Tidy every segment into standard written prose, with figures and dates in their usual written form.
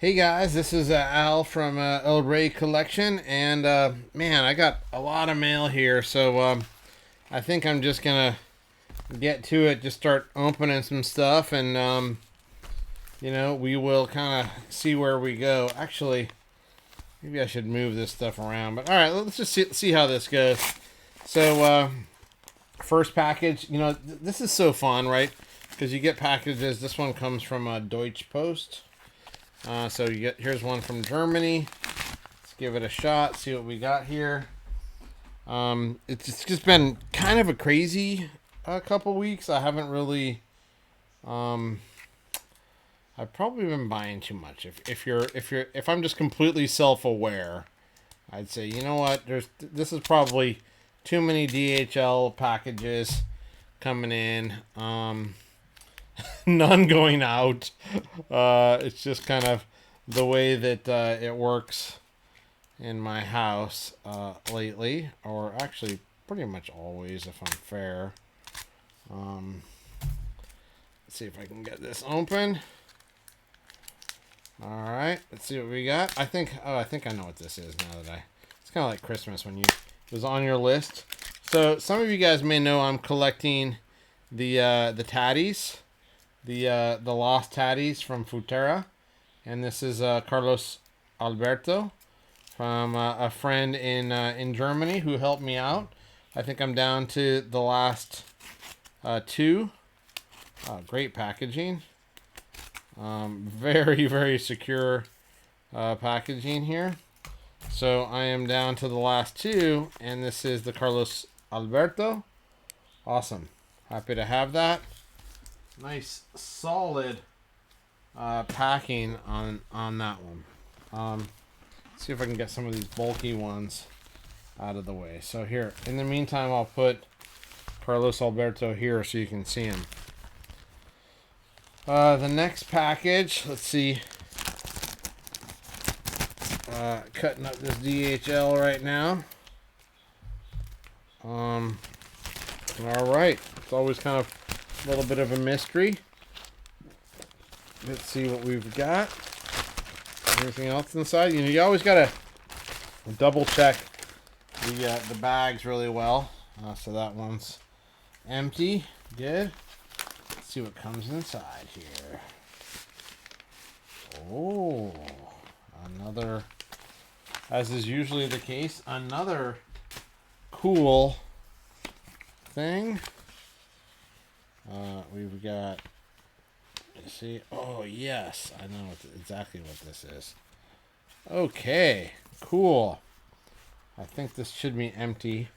Hey guys, this is Al from El Rey Collection, and man, I got a lot of mail here, so I think I'm just gonna get to it. Just start opening some stuff, and we will kind of see where we go. Actually, maybe I should move this stuff around, but all right, let's just see how this goes. So, first package, this is so fun, right? Because you get packages. This one comes from Deutsche Post. So here's one from Germany. Let's give it a shot. See what we got here. It's just been kind of a crazy couple weeks. I haven't really. I've probably been buying too much. If I'm just completely self-aware, I'd say, you know what? This is probably too many DHL packages coming in. None going out. It's just kind of the way that it works in my house lately, or actually pretty much always, if I'm fair. Let's see if I can get this open. All right, let's see what we got. I think I know what this is now that it's kind of like Christmas when it was on your list. So some of you guys may know I'm collecting the Taddies. The Lost Taddies from Futera, and this is Carlos Alberto from a friend in Germany who helped me out. I think I'm down to the last two. Great packaging. Very, very secure packaging here. So I am down to the last two, and this is the Carlos Alberto. Awesome. Happy to have that. Nice solid packing on that one. See if I can get some of these bulky ones out of the way. So here, in the meantime, I'll put Carlos Alberto here so you can see him. The next package, let's see. Cutting up this DHL right now. All right, it's always kind of a little bit of a mystery. Let's see what we've got. Anything else inside? You always gotta double check the bags really well. So that one's empty. Good. Let's see what comes inside here. Oh, another, as is usually the case, another cool thing. We've got, see, oh yes, I know exactly what this is. Okay, cool. I think this should be empty.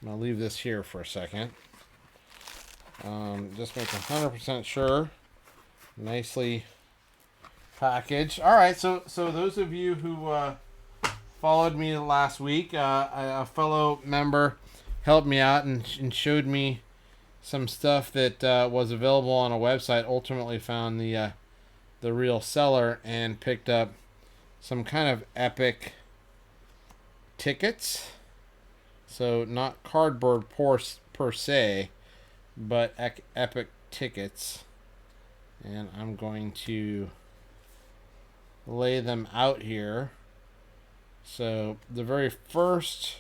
I'm going to leave this here for a second. Just make 100% sure. Nicely packaged. All right, so those of you who followed me last week, a fellow member helped me out and showed me some stuff that was available on a website. Ultimately found the real seller and picked up some kind of epic tickets. So not cardboard per se, but epic tickets. And I'm going to lay them out here. So the very first,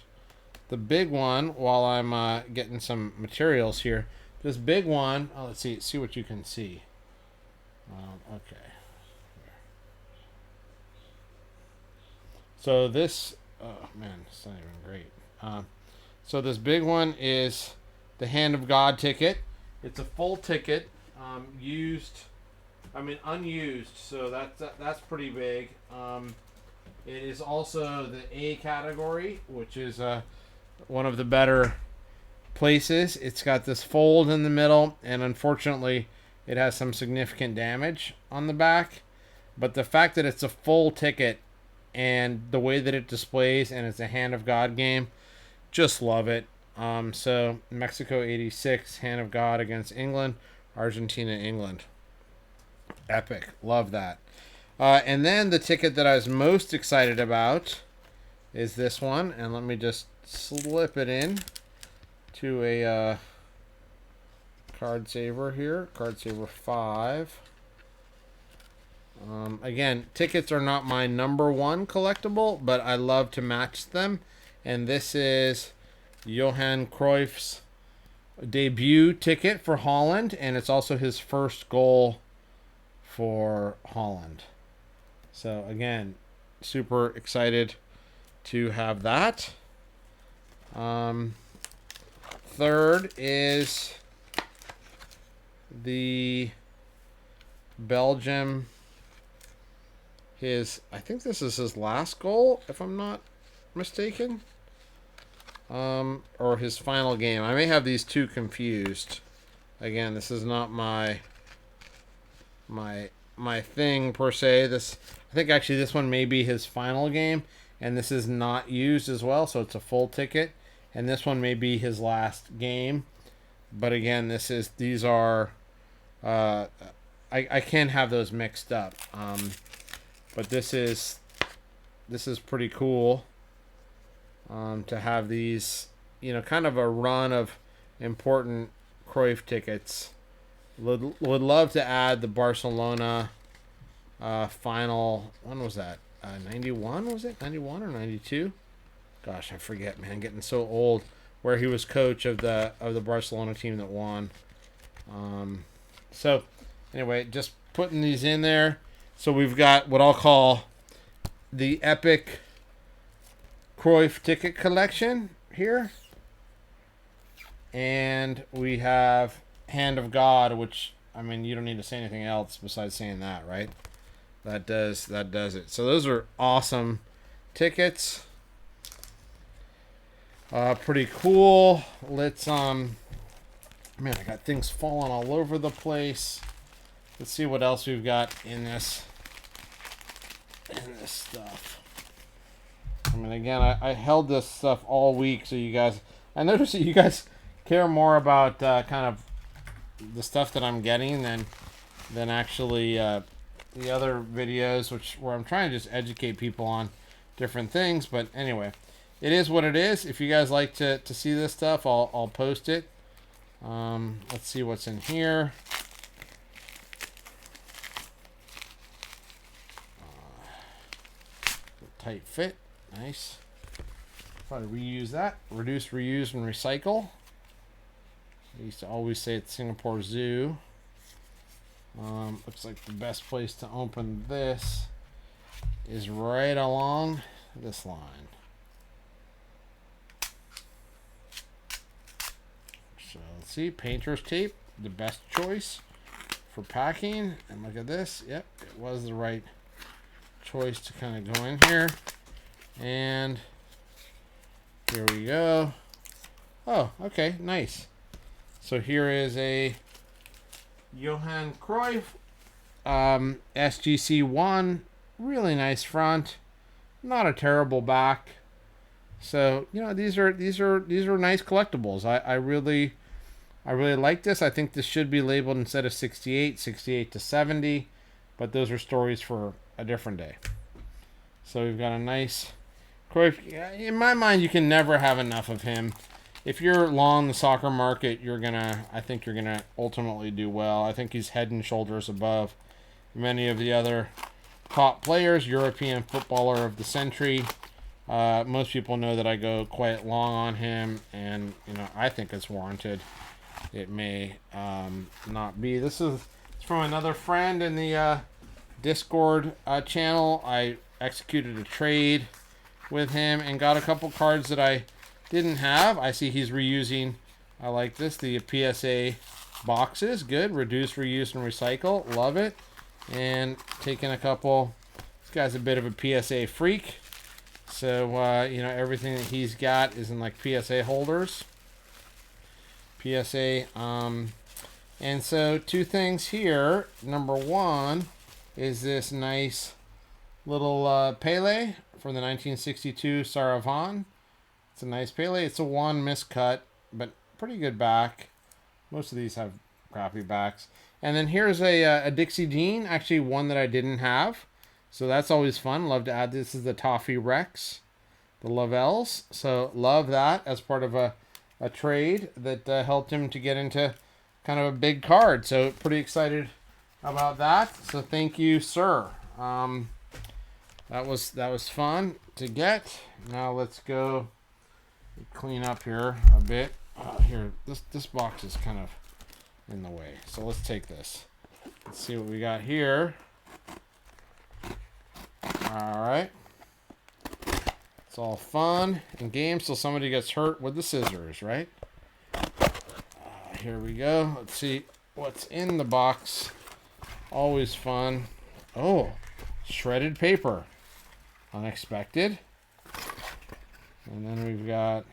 the big one, while I'm getting some materials here, this big one, let's see what you can see. Okay. So this, oh man, it's not even great. So this big one is the Hand of God ticket. It's a full ticket, unused, so that's pretty big. It is also the A category, which is one of the better places. It's got this fold in the middle, and unfortunately it has some significant damage on the back. But the fact that it's a full ticket and the way that it displays, and it's a Hand of God game, just love it. So Mexico 86, Hand of God against England, Argentina, England. Epic. Love that. And then the ticket that I was most excited about is this one. And let me just slip it in to a card saver here. Card saver 5. Again, tickets are not my #1 collectible, but I love to match them. And this is Johan Cruyff's debut ticket for Holland, and it's also his first goal for Holland. So again, super excited to have that. Third is the Belgium. I think this is his last goal, if I'm not mistaken. Or his final game. I may have these two confused. Again, this is not my thing per se. I think actually this one may be his final game, and this is not used as well, so it's a full ticket. And this one may be his last game. But again, these are I can't have those mixed up. But this is pretty cool. To have these, kind of a run of important Cruyff tickets. Would love to add the Barcelona final. When was that? 91 was it? 91 or 92? Gosh, I forget, man. Getting so old. Where he was coach of the Barcelona team that won. So anyway, just putting these in there. So we've got what I'll call the epic Cruyff ticket collection here. And we have Hand of God, which, I mean, you don't need to say anything else besides saying that, right? That does it. So those are awesome tickets. Pretty cool. Let's man, I got things falling all over the place. Let's see what else we've got in this stuff. I mean, again, I held this stuff all week, so you guys, I noticed that you guys care more about kind of the stuff that I'm getting than actually the other videos, where I'm trying to just educate people on different things. But anyway, it is what it is. If you guys like to see this stuff, I'll post it. Let's see what's in here. Tight fit. Nice. Probably reuse that. Reduce, reuse, and recycle. I used to always say at Singapore Zoo. Looks like the best place to open this is right along this line. So let's see. Painter's tape. The best choice for packing. And look at this. Yep, it was the right choice to kind of go in here. And here we go. Oh, okay, nice. So here is a Johan Cruyff SGC1. Really nice front, not a terrible back. So these are nice collectibles. I really like this. I think this should be labeled instead of 68 to 70, but those are stories for a different day. So we've got a nice Cruyff. In my mind, you can never have enough of him. If you're long the soccer market, I think you're gonna ultimately do well. I think he's head and shoulders above many of the other top players. European footballer of the century. Most people know that I go quite long on him, and I think it's warranted. It may not be. It's from another friend in the Discord channel. I executed a trade with him and got a couple cards that I didn't have. I see he's reusing, I like this, the PSA boxes. Good. Reduce, reuse, and recycle. Love it. And taking a couple. This guy's a bit of a PSA freak. So, everything that he's got is in like PSA holders. PSA. And so two things here. Number one is this nice little Pele for the 1962 Saravan. It's a nice Pele. It's a one miscut, but pretty good back. Most of these have crappy backs. And then here's a Dixie Dean, actually one that I didn't have. So that's always fun. Love to add this. Is the Toffee Rex, the Lavelles. So love that as part of a trade that helped him to get into kind of a big card. So pretty excited about that. So thank you, sir. That was fun to get. Now let's go clean up here a bit. Here, this box is kind of in the way, so let's take this. Let's see what we got here. All right. It's all fun and games till somebody gets hurt with the scissors, right? Here we go. Let's see what's in the box. Always fun. Oh, shredded paper. Unexpected. And then we've got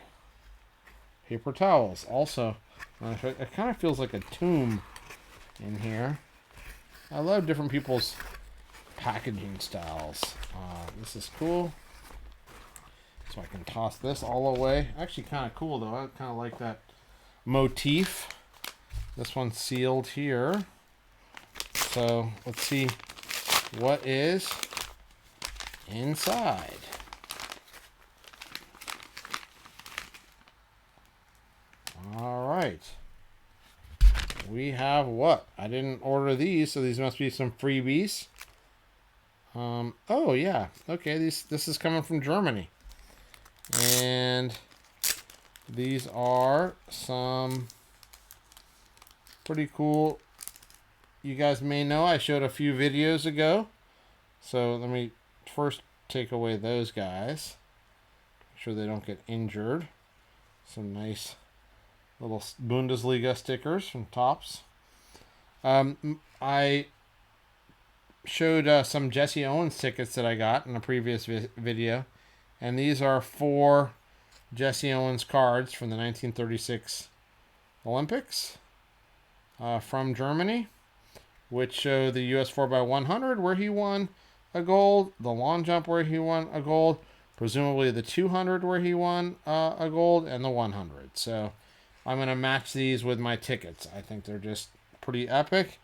paper towels. Also, it kind of feels like a tomb in here. I love different people's packaging styles. This is cool. So I can toss this all away. Actually kind of cool though. I kind of like that motif. This one's sealed here. So let's see what is inside. All right. We have what? I didn't order these, so these must be some freebies. Oh yeah. Okay, this is coming from Germany. And these are some pretty cool. You guys may know I showed a few videos ago. So let me first take away those guys. Make sure they don't get injured. Some nice little Bundesliga stickers from Topps. I showed some Jesse Owens tickets that I got in a previous video. And these are 4 Jesse Owens cards from the 1936 Olympics from Germany, which show the US 4x100 where he won a gold, the long jump where he won a gold, presumably the 200 where he won a gold, and the 100. So I'm going to match these with my tickets. I think they're just pretty epic,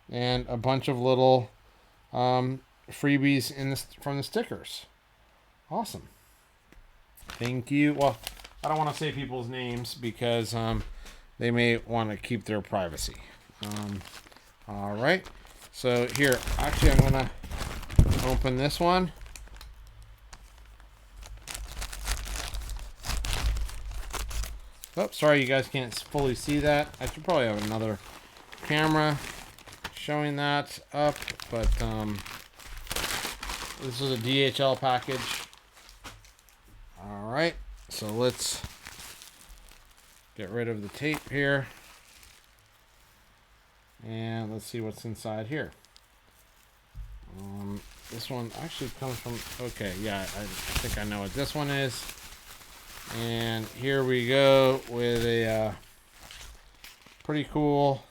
and a bunch of little freebies from the stickers. Awesome. Thank you. Well, I don't want to say people's names because they may want to keep their privacy. All right. So here, actually, I'm going to open this one. Oh, sorry you guys can't fully see that. I should probably have another camera showing that up, but this is a DHL package. All right, so let's get rid of the tape here. And let's see what's inside here. This one actually comes from, okay, yeah, I think I know what this one is. And here we go with a pretty cool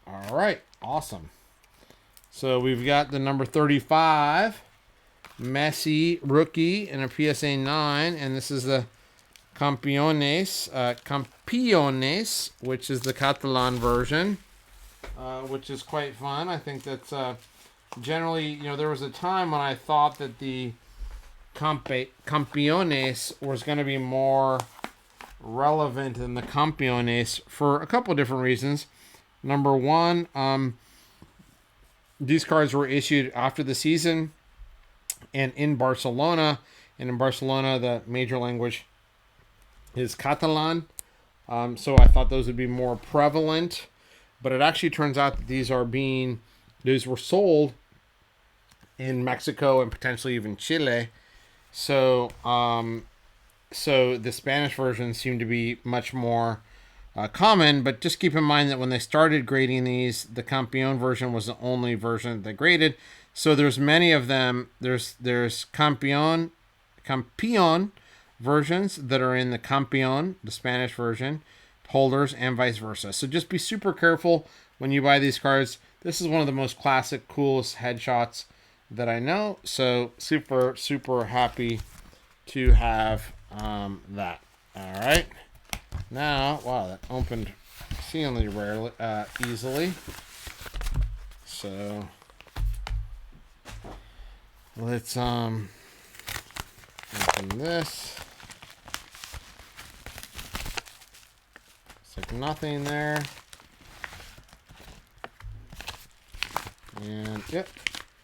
all right, awesome. So we've got the number 35 Messi rookie in a PSA 9, and this is the Campeones, which is the Catalan version, which is quite fun. I think that's generally, you know, there was a time when I thought that the Campeones was going to be more relevant than the Campeones for a couple of different reasons. Number one, these cards were issued after the season and in Barcelona. And in Barcelona, the major language is Catalan. So I thought those would be more prevalent. But it actually turns out that these were sold in Mexico and potentially even Chile. So so the Spanish versions seem to be much more common, but just keep in mind that when they started grading these, the Campeon version was the only version they graded. So there's many of them. There's Campeon versions that are in the Campeon, the Spanish version, holders, and vice versa. So just be super careful when you buy these cards. This is one of the most classic, coolest headshots that I know. So super, super happy to have that. All right. Now, wow, that opened exceedingly rarely, easily. So let's open this. Looks like nothing there. And yep,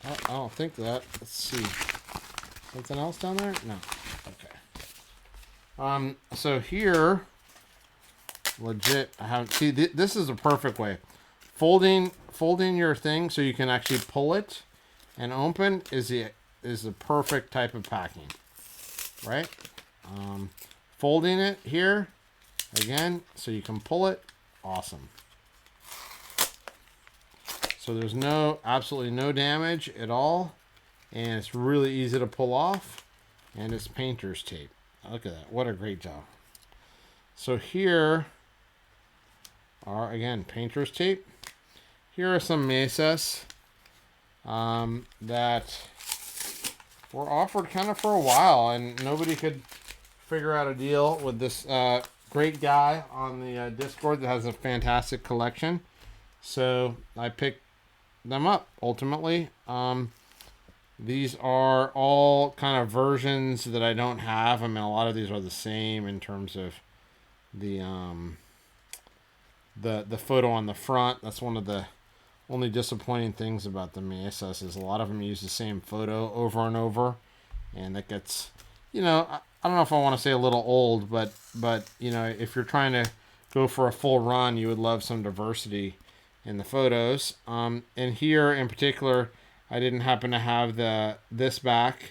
I don't think that. Let's see. Something else down there? No. Okay. So here, legit, I haven't. See, this is a perfect way. Folding your thing so you can actually pull it and open is the perfect type of packing, right? Folding it here again so you can pull it. Awesome. So there's absolutely no damage at all, and it's really easy to pull off, and it's painter's tape. Look at that. What a great job. So here are, again, painter's tape. Here are some mesas that were offered kind of for a while, and nobody could figure out a deal with this great guy on the Discord that has a fantastic collection. So I picked them up ultimately. These are all kind of versions that I don't have. I mean, a lot of these are the same in terms of the photo on the front. That's one of the only disappointing things about the mesas is a lot of them use the same photo over and over, and that gets, you know, I don't know if I want to say a little old, but you know, if you're trying to go for a full run, you would love some diversity in the photos. And here in particular, I didn't happen to have this back,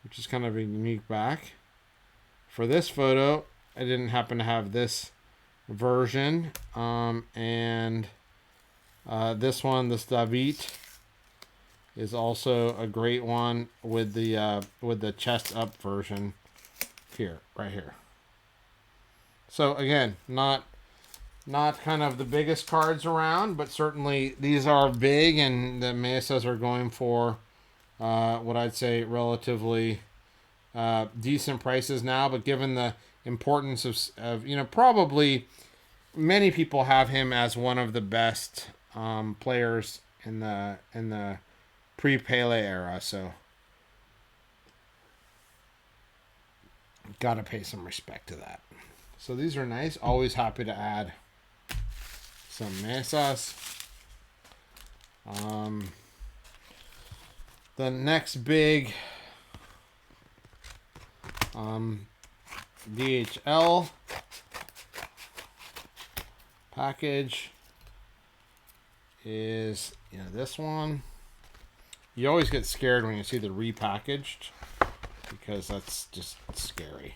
which is kind of a unique back. For this photo, I didn't happen to have this version. And this one, this David, is also a great one with the chest up version here, right here. So again, not kind of the biggest cards around, but certainly these are big, and the mesas are going for what I'd say relatively decent prices now. But given the importance of you know, probably many people have him as one of the best players in the pre-Pele era, so gotta pay some respect to that. So these are nice. Always happy to add some mesas. The next big DHL package is, you know, this one. You always get scared when you see the repackaged, because that's just scary.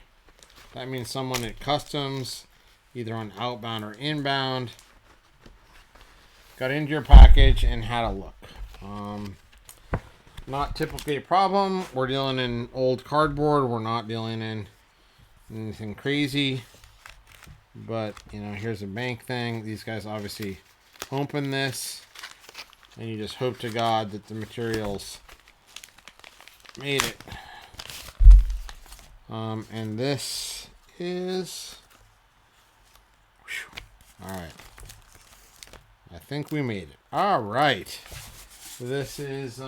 That means someone at customs, either on outbound or inbound, got into your package and had a look. Not typically a problem. We're dealing in old cardboard. We're not dealing in anything crazy. But, you know, here's a bank thing. These guys obviously open this, and you just hope to God that the materials made it. And this is... Whew, all right. I think we made it. All right. This is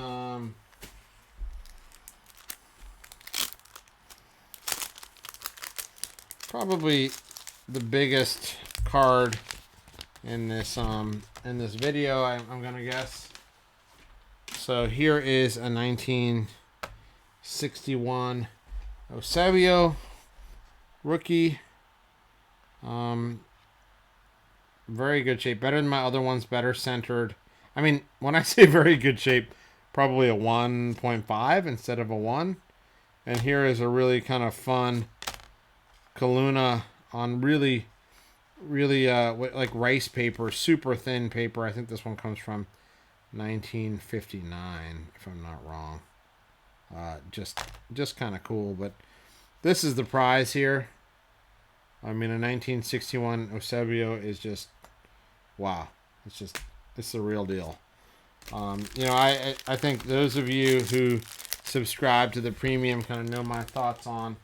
probably the biggest card in this video, I'm gonna guess. So here is a 1961 Osabio Rookie. Very good shape. Better than my other ones. Better centered. I mean, when I say very good shape, probably a 1.5 instead of a 1. And here is a really kind of fun Kaluna on really like rice paper, super thin paper. I think this one comes from 1959, if I'm not wrong. Just kind of cool. But this is the prize here. I mean, a 1961 Osabio is just, wow. It's the real deal. You know, I think those of you who subscribe to the premium kind of know my thoughts on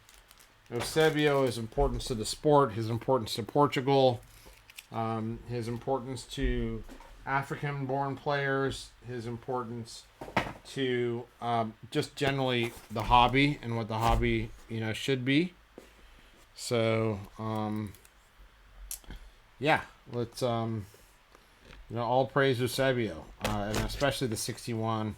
Osabio, his importance to the sport, his importance to Portugal, his importance to African-born players, his importance to just generally the hobby and what the hobby, you know, should be. So, yeah, let's all praise Osabio, and especially the 61.